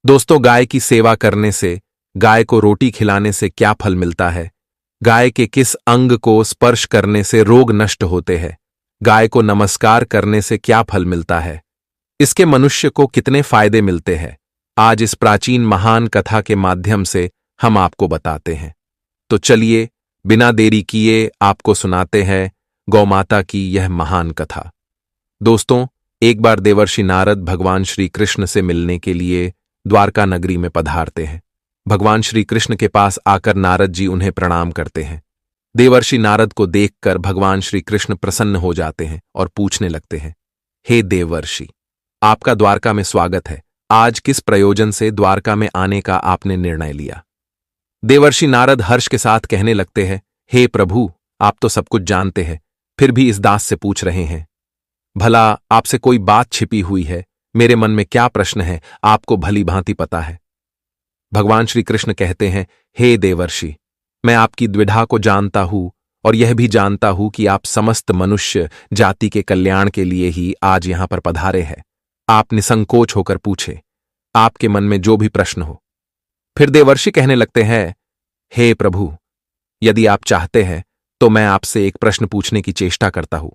दोस्तों, गाय की सेवा करने से, गाय को रोटी खिलाने से क्या फल मिलता है? गाय के किस अंग को स्पर्श करने से रोग नष्ट होते हैं? गाय को नमस्कार करने से क्या फल मिलता है? इसके मनुष्य को कितने फायदे मिलते हैं? आज इस प्राचीन महान कथा के माध्यम से हम आपको बताते हैं। तो चलिए, बिना देरी किए आपको सुनाते हैं गौमाता की यह महान कथा। दोस्तों, एक बार देवर्षि नारद भगवान श्री कृष्ण से मिलने के लिए द्वारका नगरी में पधारते हैं। भगवान श्री कृष्ण के पास आकर नारद जी उन्हें प्रणाम करते हैं। देवर्षि नारद को देखकर भगवान श्री कृष्ण प्रसन्न हो जाते हैं और पूछने लगते हैं, हे देवर्षि, आपका द्वारका में स्वागत है। आज किस प्रयोजन से द्वारका में आने का आपने निर्णय लिया? देवर्षि नारद हर्ष के साथ कहने लगते हैं, हे प्रभु, आप तो सब कुछ जानते हैं, फिर भी इस दास से पूछ रहे हैं। भला आपसे कोई बात छिपी हुई है? मेरे मन में क्या प्रश्न है, आपको भली भांति पता है। भगवान श्री कृष्ण कहते हैं, हे देवर्षि, मैं आपकी द्विधा को जानता हूं और यह भी जानता हूं कि आप समस्त मनुष्य जाति के कल्याण के लिए ही आज यहां पर पधारे हैं। आप निसंकोच होकर पूछे, आपके मन में जो भी प्रश्न हो। फिर देवर्षि कहने लगते हैं, हे प्रभु, यदि आप चाहते हैं तो मैं आपसे एक प्रश्न पूछने की चेष्टा करता हूं।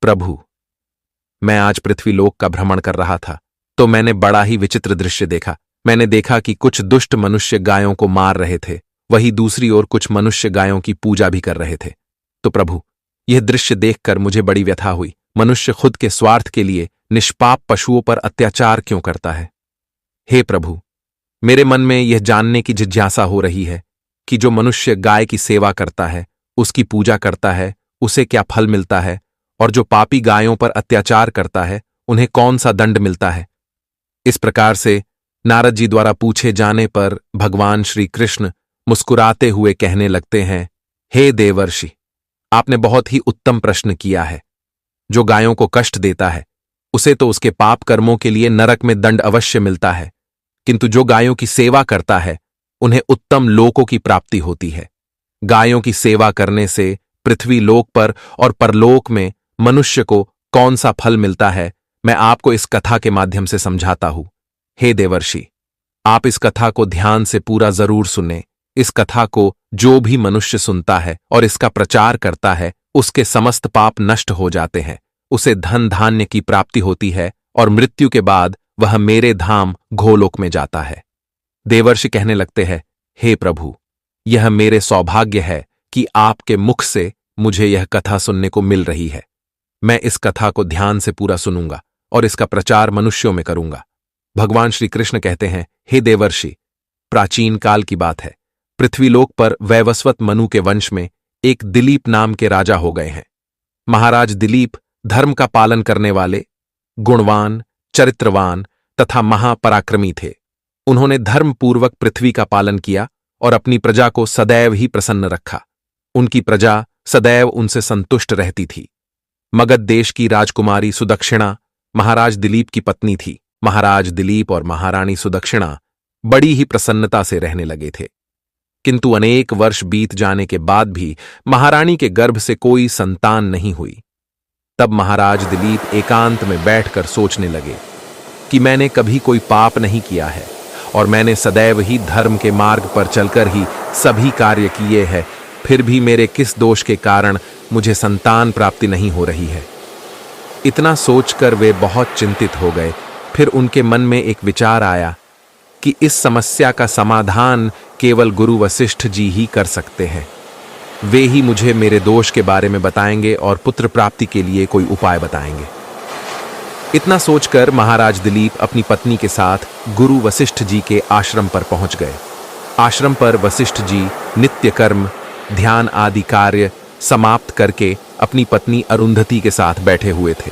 प्रभु, मैं आज पृथ्वीलोक का भ्रमण कर रहा था तो मैंने बड़ा ही विचित्र दृश्य देखा। मैंने देखा कि कुछ दुष्ट मनुष्य गायों को मार रहे थे, वही दूसरी ओर कुछ मनुष्य गायों की पूजा भी कर रहे थे। तो प्रभु, यह दृश्य देखकर मुझे बड़ी व्यथा हुई। मनुष्य खुद के स्वार्थ के लिए निष्पाप पशुओं पर अत्याचार क्यों करता है? हे प्रभु, मेरे मन में यह जानने की जिज्ञासा हो रही है कि जो मनुष्य गाय की सेवा करता है, उसकी पूजा करता है, उसे क्या फल मिलता है, और जो पापी गायों पर अत्याचार करता है, उन्हें कौन सा दंड मिलता है? इस प्रकार से नारद जी द्वारा पूछे जाने पर भगवान श्री कृष्ण मुस्कुराते हुए कहने लगते हैं, हे देवर्षि, आपने बहुत ही उत्तम प्रश्न किया है। जो गायों को कष्ट देता है, उसे तो उसके पाप कर्मों के लिए नरक में दंड अवश्य मिलता है, किंतु जो गायों की सेवा करता है, उन्हें उत्तम लोकों की प्राप्ति होती है। गायों की सेवा करने से पृथ्वी लोक पर और परलोक में मनुष्य को कौन सा फल मिलता है, मैं आपको इस कथा के माध्यम से समझाता हूं। हे देवर्षि, आप इस कथा को ध्यान से पूरा जरूर सुने। इस कथा को जो भी मनुष्य सुनता है और इसका प्रचार करता है, उसके समस्त पाप नष्ट हो जाते हैं, उसे धन धान्य की प्राप्ति होती है और मृत्यु के बाद वह मेरे धाम गोलोक में जाता है। देवर्षि कहने लगते हैं, हे प्रभु, यह मेरे सौभाग्य है कि आपके मुख से मुझे यह कथा सुनने को मिल रही है। मैं इस कथा को ध्यान से पूरा सुनूंगा और इसका प्रचार मनुष्यों में करूंगा। भगवान श्री कृष्ण कहते हैं, हे देवर्षि, प्राचीन काल की बात है। पृथ्वीलोक पर वैवस्वत मनु के वंश में एक दिलीप नाम के राजा हो गए हैं। महाराज दिलीप धर्म का पालन करने वाले, गुणवान, चरित्रवान तथा महापराक्रमी थे। उन्होंने धर्मपूर्वक पृथ्वी का पालन किया और अपनी प्रजा को सदैव ही प्रसन्न रखा। उनकी प्रजा सदैव उनसे संतुष्ट रहती थी। मगध देश की राजकुमारी सुदक्षिणा महाराज दिलीप की पत्नी थी। महाराज दिलीप और महारानी सुदक्षिणा बड़ी ही प्रसन्नता से रहने लगे थे, किंतु अनेक वर्ष बीत जाने के बाद भी महारानी के गर्भ से कोई संतान नहीं हुई। तब महाराज दिलीप एकांत में बैठकर सोचने लगे कि मैंने कभी कोई पाप नहीं किया है और मैंने सदैव ही धर्म के मार्ग पर चलकर ही सभी कार्य किए हैं, फिर भी मेरे किस दोष के कारण मुझे संतान प्राप्ति नहीं हो रही है। इतना सोचकर वे बहुत चिंतित हो गए। फिर उनके मन में एक विचार आया कि इस समस्या का समाधान केवल गुरु वशिष्ठ जी ही कर सकते हैं। वे ही मुझे मेरे दोष के बारे में बताएंगे और पुत्र प्राप्ति के लिए कोई उपाय बताएंगे। इतना सोचकर महाराज दिलीप अपनी पत्नी के साथ गुरु वशिष्ठ जी के आश्रम पर पहुंच गए। आश्रम पर वशिष्ठ जी नित्य कर्म, ध्यान आदि कार्य समाप्त करके अपनी पत्नी अरुंधति के साथ बैठे हुए थे।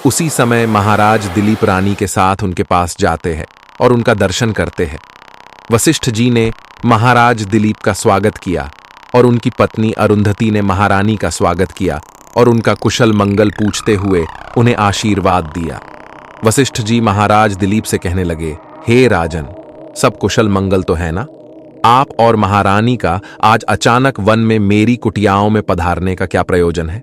उसी समय महाराज दिलीप रानी के साथ उनके पास जाते हैं और उनका दर्शन करते हैं। वशिष्ठ जी ने महाराज दिलीप का स्वागत किया और उनकी पत्नी अरुंधति ने महारानी का स्वागत किया और उनका कुशल मंगल पूछते हुए उन्हें आशीर्वाद दिया। वशिष्ठ जी महाराज दिलीप से कहने लगे, हे राजन, सब कुशल मंगल तो है ना? आप और महारानी का आज अचानक वन में मेरी कुटियाओं में पधारने का क्या प्रयोजन है?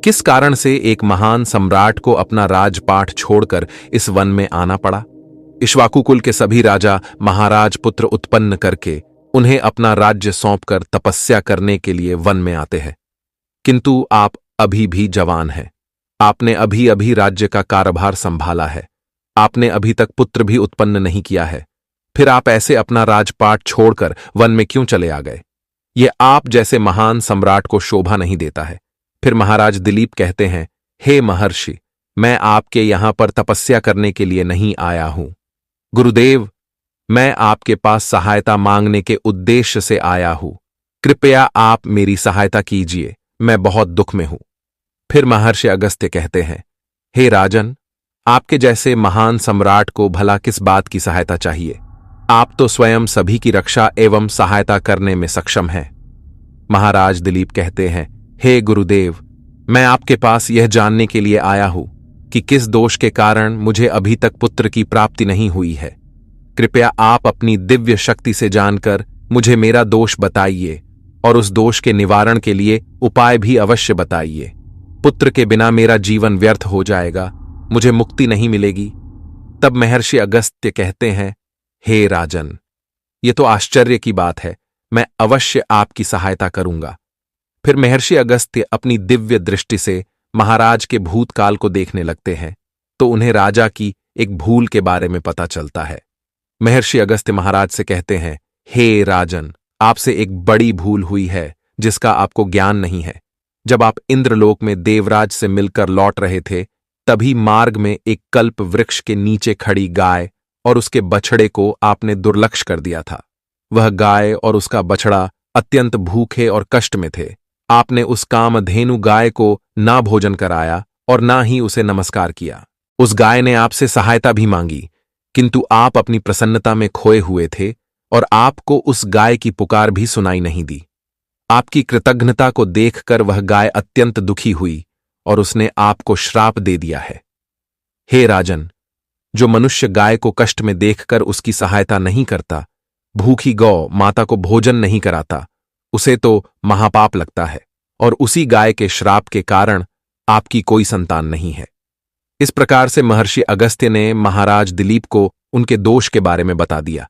किस कारण से एक महान सम्राट को अपना राजपाट छोड़कर इस वन में आना पड़ा? इक्ष्वाकु कुल के सभी राजा महाराज पुत्र उत्पन्न करके उन्हें अपना राज्य सौंपकर तपस्या करने के लिए वन में आते हैं। किंतु आप अभी भी जवान हैं। आपने अभी अभी राज्य का कार्यभार संभाला है। आपने अभी तक पुत्र भी उत्पन्न नहीं किया है। फिर आप ऐसे अपना राजपाट छोड़कर वन में क्यों चले आ गए? ये आप जैसे महान सम्राट को शोभा नहीं देता है। फिर महाराज दिलीप कहते हैं, हे महर्षि, मैं आपके यहां पर तपस्या करने के लिए नहीं आया हूं। गुरुदेव, मैं आपके पास सहायता मांगने के उद्देश्य से आया हूं। कृपया आप मेरी सहायता कीजिए, मैं बहुत दुख में हूं। फिर महर्षि अगस्त्य कहते हैं, हे राजन, आपके जैसे महान सम्राट को भला किस बात की सहायता चाहिए? आप तो स्वयं सभी की रक्षा एवं सहायता करने में सक्षम हैं। महाराज दिलीप कहते हैं, हे गुरुदेव, मैं आपके पास यह जानने के लिए आया हूं कि किस दोष के कारण मुझे अभी तक पुत्र की प्राप्ति नहीं हुई है। कृपया आप अपनी दिव्य शक्ति से जानकर मुझे मेरा दोष बताइए और उस दोष के निवारण के लिए उपाय भी अवश्य बताइए। पुत्र के बिना मेरा जीवन व्यर्थ हो जाएगा, मुझे मुक्ति नहीं मिलेगी। तब महर्षि अगस्त्य कहते हैं, हे राजन, ये तो आश्चर्य की बात है, मैं अवश्य आपकी सहायता करूंगा। फिर महर्षि अगस्त्य अपनी दिव्य दृष्टि से महाराज के भूतकाल को देखने लगते हैं तो उन्हें राजा की एक भूल के बारे में पता चलता है। महर्षि अगस्त्य महाराज से कहते हैं, हे राजन, आपसे एक बड़ी भूल हुई है जिसका आपको ज्ञान नहीं है। जब आप इंद्रलोक में देवराज से मिलकर लौट रहे थे, तभी मार्ग में एक कल्प वृक्ष के नीचे खड़ी गाय और उसके बछड़े को आपने दुर्लक्ष्य कर दिया था। वह गाय और उसका बछड़ा अत्यंत भूखे और कष्ट में थे। आपने उस कामधेनु गाय को ना भोजन कराया और ना ही उसे नमस्कार किया। उस गाय ने आपसे सहायता भी मांगी, किंतु आप अपनी प्रसन्नता में खोए हुए थे और आपको उस गाय की पुकार भी सुनाई नहीं दी। आपकी कृतज्ञता को देखकर वह गाय अत्यंत दुखी हुई और उसने आपको श्राप दे दिया है। हे राजन, जो मनुष्य गाय को कष्ट में देखकर उसकी सहायता नहीं करता, भूखी गौ माता को भोजन नहीं कराता, उसे तो महापाप लगता है और उसी गाय के श्राप के कारण आपकी कोई संतान नहीं है। इस प्रकार से महर्षि अगस्त्य ने महाराज दिलीप को उनके दोष के बारे में बता दिया,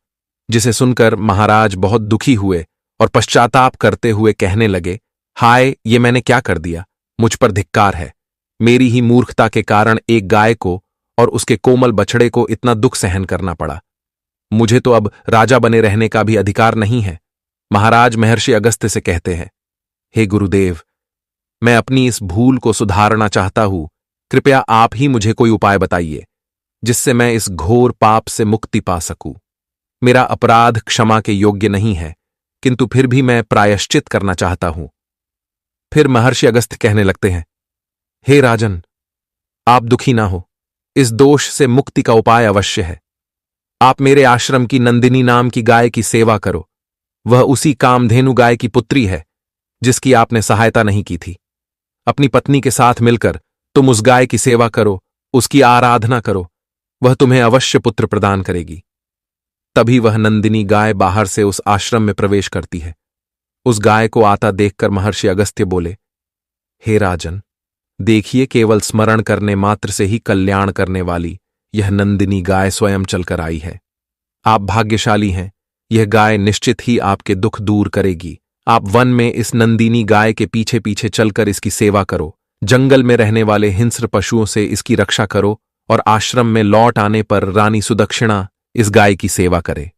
जिसे सुनकर महाराज बहुत दुखी हुए और पश्चाताप करते हुए कहने लगे, हाय, ये मैंने क्या कर दिया? मुझ पर धिक्कार है। मेरी ही मूर्खता के कारण एक गाय को और उसके कोमल बछड़े को इतना दुख सहन करना पड़ा। मुझे तो अब राजा बने रहने का भी अधिकार नहीं है। महाराज महर्षि अगस्त्य से कहते हैं, हे गुरुदेव, मैं अपनी इस भूल को सुधारना चाहता हूं। कृपया आप ही मुझे कोई उपाय बताइए जिससे मैं इस घोर पाप से मुक्ति पा सकूं। मेरा अपराध क्षमा के योग्य नहीं है, किंतु फिर भी मैं प्रायश्चित करना चाहता हूं। फिर महर्षि अगस्त्य कहने लगते हैं, हे राजन, आप दुखी ना हो, इस दोष से मुक्ति का उपाय अवश्य है। आप मेरे आश्रम की नंदिनी नाम की गाय की सेवा करो। वह उसी कामधेनु गाय की पुत्री है जिसकी आपने सहायता नहीं की थी। अपनी पत्नी के साथ मिलकर तुम उस गाय की सेवा करो, उसकी आराधना करो, वह तुम्हें अवश्य पुत्र प्रदान करेगी। तभी वह नंदिनी गाय बाहर से उस आश्रम में प्रवेश करती है। उस गाय को आता देखकर महर्षि अगस्त्य बोले, हे राजन, देखिए, केवल स्मरण करने मात्र से ही कल्याण करने वाली यह नंदिनी गाय स्वयं चलकर आई है। आप भाग्यशाली हैं, यह गाय निश्चित ही आपके दुख दूर करेगी। आप वन में इस नंदिनी गाय के पीछे पीछे चलकर इसकी सेवा करो, जंगल में रहने वाले हिंस्र पशुओं से इसकी रक्षा करो और आश्रम में लौट आने पर रानी सुदक्षिणा इस गाय की सेवा करे।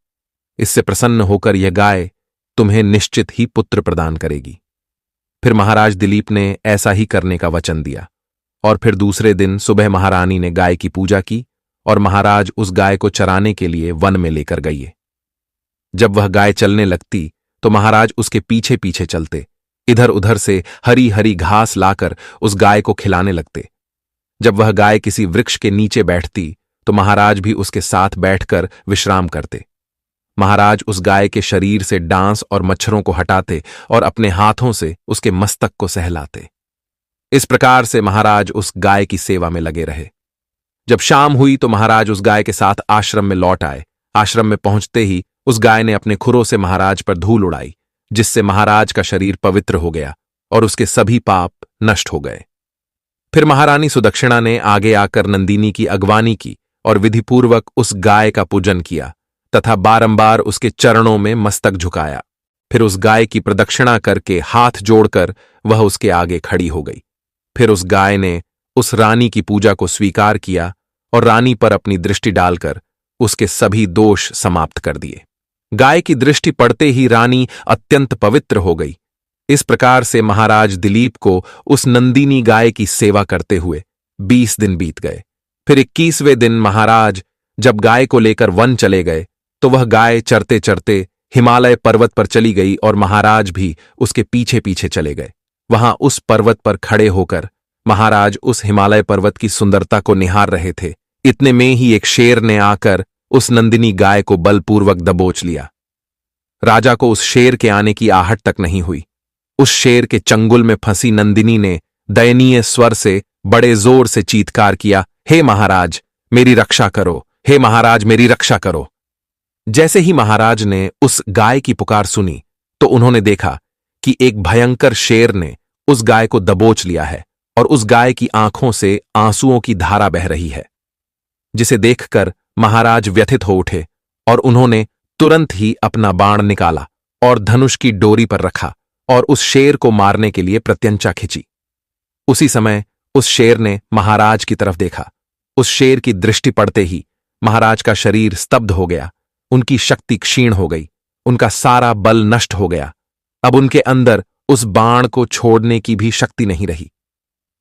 इससे प्रसन्न होकर यह गाय तुम्हें निश्चित ही पुत्र प्रदान करेगी। फिर महाराज दिलीप ने ऐसा ही करने का वचन दिया और फिर दूसरे दिन सुबह महारानी ने गाय की पूजा की और महाराज उस गाय को चराने के लिए वन में लेकर गए। जब वह गाय चलने लगती तो महाराज उसके पीछे पीछे चलते, इधर उधर से हरी हरी घास लाकर उस गाय को खिलाने लगते। जब वह गाय किसी वृक्ष के नीचे बैठती तो महाराज भी उसके साथ बैठकर विश्राम करते। महाराज उस गाय के शरीर से डांस और मच्छरों को हटाते और अपने हाथों से उसके मस्तक को सहलाते। इस प्रकार से महाराज उस गाय की सेवा में लगे रहे। जब शाम हुई तो महाराज उस गाय के साथ आश्रम में लौट आए। आश्रम में पहुंचते ही उस गाय ने अपने खुरों से महाराज पर धूल उड़ाई, जिससे महाराज का शरीर पवित्र हो गया और उसके सभी पाप नष्ट हो गए। फिर महारानी सुदक्षिणा ने आगे आकर नंदिनी की अगवानी की और विधिपूर्वक उस गाय का पूजन किया तथा बारंबार उसके चरणों में मस्तक झुकाया। फिर उस गाय की प्रदक्षिणा करके हाथ जोड़कर वह उसके आगे खड़ी हो गई। फिर उस गाय ने उस रानी की पूजा को स्वीकार किया और रानी पर अपनी दृष्टि डालकर उसके सभी दोष समाप्त कर दिए। गाय की दृष्टि पड़ते ही रानी अत्यंत पवित्र हो गई। इस प्रकार से महाराज दिलीप को उस नंदिनी गाय की सेवा करते हुए 20 दिन बीत गए। फिर 21वें दिन महाराज जब गाय को लेकर वन चले गए तो वह गाय चरते चरते हिमालय पर्वत पर चली गई और महाराज भी उसके पीछे पीछे चले गए। वहां उस पर्वत पर खड़े होकर महाराज उस हिमालय पर्वत की सुंदरता को निहार रहे थे। इतने में ही एक शेर ने आकर उस नंदिनी गाय को बलपूर्वक दबोच लिया। राजा को उस शेर के आने की आहट तक नहीं हुई। उस शेर के चंगुल में फंसी नंदिनी ने दयनीय स्वर से बड़े जोर से चीत्कार किया, हे महाराज मेरी रक्षा करो, हे महाराज मेरी रक्षा करो। जैसे ही महाराज ने उस गाय की पुकार सुनी तो उन्होंने देखा कि एक भयंकर शेर ने उस गाय को दबोच लिया है और उस गाय की आंखों से आंसुओं की धारा बह रही है, जिसे देखकर महाराज व्यथित हो उठे और उन्होंने तुरंत ही अपना बाण निकाला और धनुष की डोरी पर रखा और उस शेर को मारने के लिए प्रत्यंचा खिंची। उसी समय उस शेर ने महाराज की तरफ देखा। उस शेर की दृष्टि पड़ते ही महाराज का शरीर स्तब्ध हो गया, उनकी शक्ति क्षीण हो गई, उनका सारा बल नष्ट हो गया। अब उनके अंदर उस बाण को छोड़ने की भी शक्ति नहीं रही।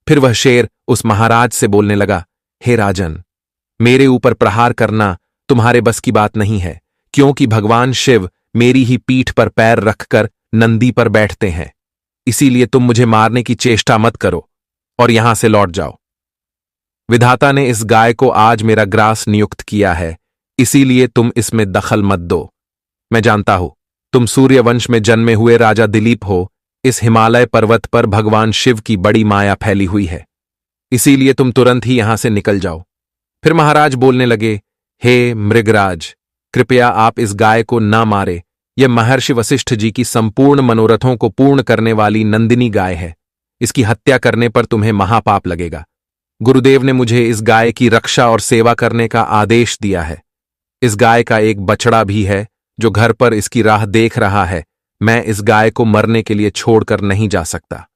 फिर वह शेर उस महाराज से बोलने लगा, हे राजन, मेरे ऊपर प्रहार करना तुम्हारे बस की बात नहीं है, क्योंकि भगवान शिव मेरी ही पीठ पर पैर रखकर नंदी पर बैठते हैं। इसीलिए तुम मुझे मारने की चेष्टा मत करो और यहां से लौट जाओ। विधाता ने इस गाय को आज मेरा ग्रास नियुक्त किया है, इसीलिए तुम इसमें दखल मत दो। मैं जानता हूं तुम सूर्यवंश में जन्मे हुए राजा दिलीप हो। इस हिमालय पर्वत पर भगवान शिव की बड़ी माया फैली हुई है, इसीलिए तुम तुरंत ही यहां से निकल जाओ। फिर महाराज बोलने लगे, हे मृगराज, कृपया आप इस गाय को ना मारे। यह महर्षि वशिष्ठ जी की संपूर्ण मनोरथों को पूर्ण करने वाली नंदिनी गाय है। इसकी हत्या करने पर तुम्हें महापाप लगेगा। गुरुदेव ने मुझे इस गाय की रक्षा और सेवा करने का आदेश दिया है। इस गाय का एक बछड़ा भी है जो घर पर इसकी राह देख रहा है। मैं इस गाय को मरने के लिए छोड़कर नहीं जा सकता।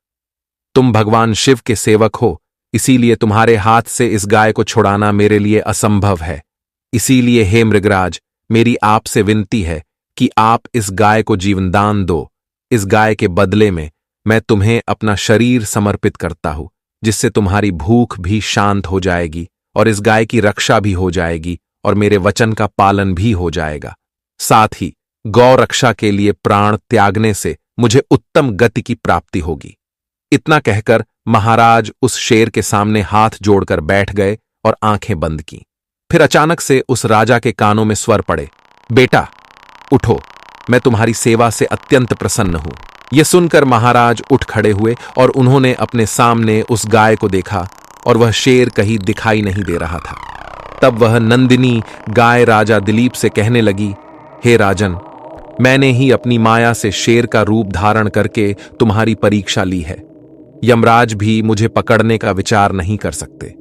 तुम भगवान शिव के सेवक हो, इसीलिए तुम्हारे हाथ से इस गाय को छुड़ाना मेरे लिए असंभव है। इसीलिए हे मृगराज, मेरी आपसे विनती है कि आप इस गाय को जीवनदान दो। इस गाय के बदले में मैं तुम्हें अपना शरीर समर्पित करता हूं, जिससे तुम्हारी भूख भी शांत हो जाएगी और इस गाय की रक्षा भी हो जाएगी और मेरे वचन का पालन भी हो जाएगा। साथ ही गौ रक्षा के लिए प्राण त्यागने से मुझे उत्तम गति की प्राप्ति होगी। इतना कहकर महाराज उस शेर के सामने हाथ जोड़कर बैठ गए और आंखें बंद की। फिर अचानक से उस राजा के कानों में स्वर पड़े, बेटा उठो, मैं तुम्हारी सेवा से अत्यंत प्रसन्न हूं। यह सुनकर महाराज उठ खड़े हुए और उन्होंने अपने सामने उस गाय को देखा और वह शेर कहीं दिखाई नहीं दे रहा था। तब वह नंदिनी गाय राजा दिलीप से कहने लगी, हे राजन, मैंने ही अपनी माया से शेर का रूप धारण करके तुम्हारी परीक्षा ली है। यमराज भी मुझे पकड़ने का विचार नहीं कर सकते।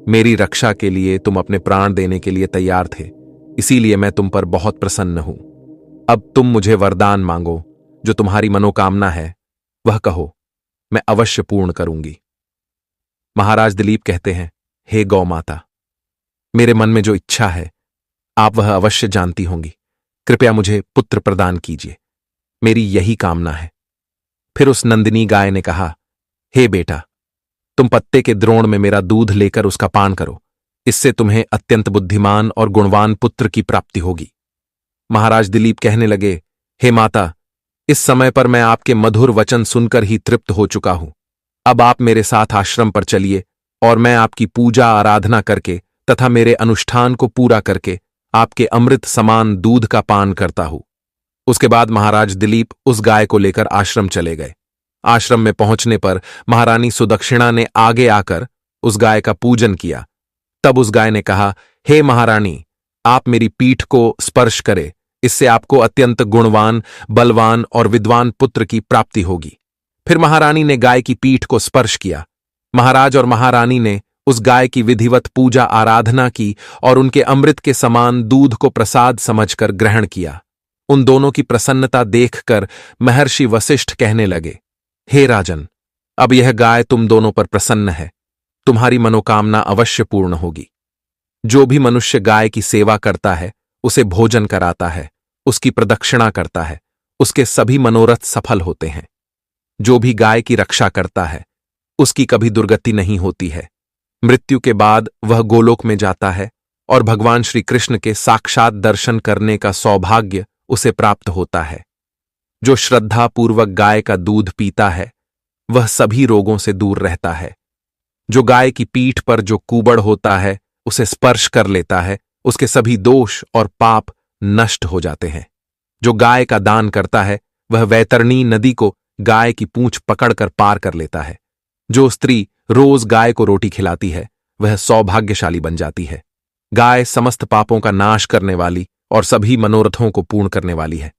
मेरी रक्षा के लिए तुम अपने प्राण देने के लिए तैयार थे, इसीलिए मैं तुम पर बहुत प्रसन्न हूं। अब तुम मुझे वरदान मांगो, जो तुम्हारी मनोकामना है वह कहो, मैं अवश्य पूर्ण करूंगी। महाराज दिलीप कहते हैं, हे गौ माता, मेरे मन में जो इच्छा है आप वह अवश्य जानती होंगी। कृपया मुझे पुत्र प्रदान कीजिए, मेरी यही कामना है। फिर उस नंदिनी गाय ने कहा, हे बेटा, तुम पत्ते के द्रोण में मेरा दूध लेकर उसका पान करो, इससे तुम्हें अत्यंत बुद्धिमान और गुणवान पुत्र की प्राप्ति होगी। महाराज दिलीप कहने लगे, हे माता, इस समय पर मैं आपके मधुर वचन सुनकर ही तृप्त हो चुका हूं। अब आप मेरे साथ आश्रम पर चलिए और मैं आपकी पूजा आराधना करके तथा मेरे अनुष्ठान को पूरा करके आपके अमृत समान दूध का पान करता हूं। उसके बाद महाराज दिलीप उस गाय को लेकर आश्रम चले गए। आश्रम में पहुंचने पर महारानी सुदक्षिणा ने आगे आकर उस गाय का पूजन किया। तब उस गाय ने कहा, हे महारानी, आप मेरी पीठ को स्पर्श करें, इससे आपको अत्यंत गुणवान, बलवान और विद्वान पुत्र की प्राप्ति होगी। फिर महारानी ने गाय की पीठ को स्पर्श किया। महाराज और महारानी ने उस गाय की विधिवत पूजा आराधना की और उनके अमृत के समान दूध को प्रसाद समझकर ग्रहण किया। उन दोनों की प्रसन्नता देखकर महर्षि वशिष्ठ कहने लगे, हे राजन, अब यह गाय तुम दोनों पर प्रसन्न है, तुम्हारी मनोकामना अवश्य पूर्ण होगी। जो भी मनुष्य गाय की सेवा करता है, उसे भोजन कराता है, उसकी प्रदक्षिणा करता है, उसके सभी मनोरथ सफल होते हैं। जो भी गाय की रक्षा करता है, उसकी कभी दुर्गति नहीं होती है। मृत्यु के बाद वह गोलोक में जाता है और भगवान श्री कृष्ण के साक्षात दर्शन करने का सौभाग्य उसे प्राप्त होता है। जो श्रद्धापूर्वक गाय का दूध पीता है, वह सभी रोगों से दूर रहता है। जो गाय की पीठ पर जो कुबड़ होता है, उसे स्पर्श कर लेता है, उसके सभी दोष और पाप नष्ट हो जाते हैं। जो गाय का दान करता है, वह वैतरणी नदी को गाय की पूंछ पकड़कर पार कर लेता है। जो स्त्री रोज गाय को रोटी खिलाती है, वह सौभाग्यशाली बन जाती है। गाय समस्त पापों का नाश करने वाली और सभी मनोरथों को पूर्ण करने वाली है।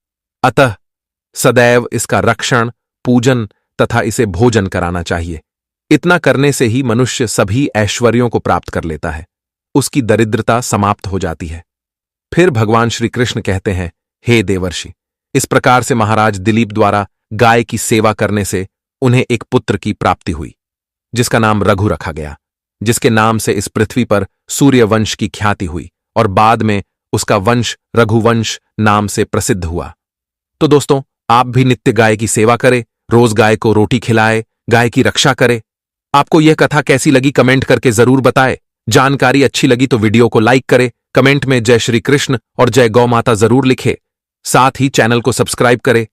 अतः सदैव इसका रक्षण, पूजन तथा इसे भोजन कराना चाहिए। इतना करने से ही मनुष्य सभी ऐश्वर्यों को प्राप्त कर लेता है, उसकी दरिद्रता समाप्त हो जाती है। फिर भगवान श्री कृष्ण कहते हैं, हे देवर्षि, इस प्रकार से महाराज दिलीप द्वारा गाय की सेवा करने से उन्हें एक पुत्र की प्राप्ति हुई, जिसका नाम रघु रखा गया, जिसके नाम से इस पृथ्वी पर सूर्यवंश की ख्याति हुई और बाद में उसका वंश रघुवंश नाम से प्रसिद्ध हुआ। तो दोस्तों, आप भी नित्य गाय की सेवा करें, रोज गाय को रोटी खिलाए, गाय की रक्षा करें। आपको यह कथा कैसी लगी कमेंट करके जरूर बताएं। जानकारी अच्छी लगी तो वीडियो को लाइक करें, कमेंट में जय श्री कृष्ण और जय गौ माता जरूर लिखें। साथ ही चैनल को सब्सक्राइब करें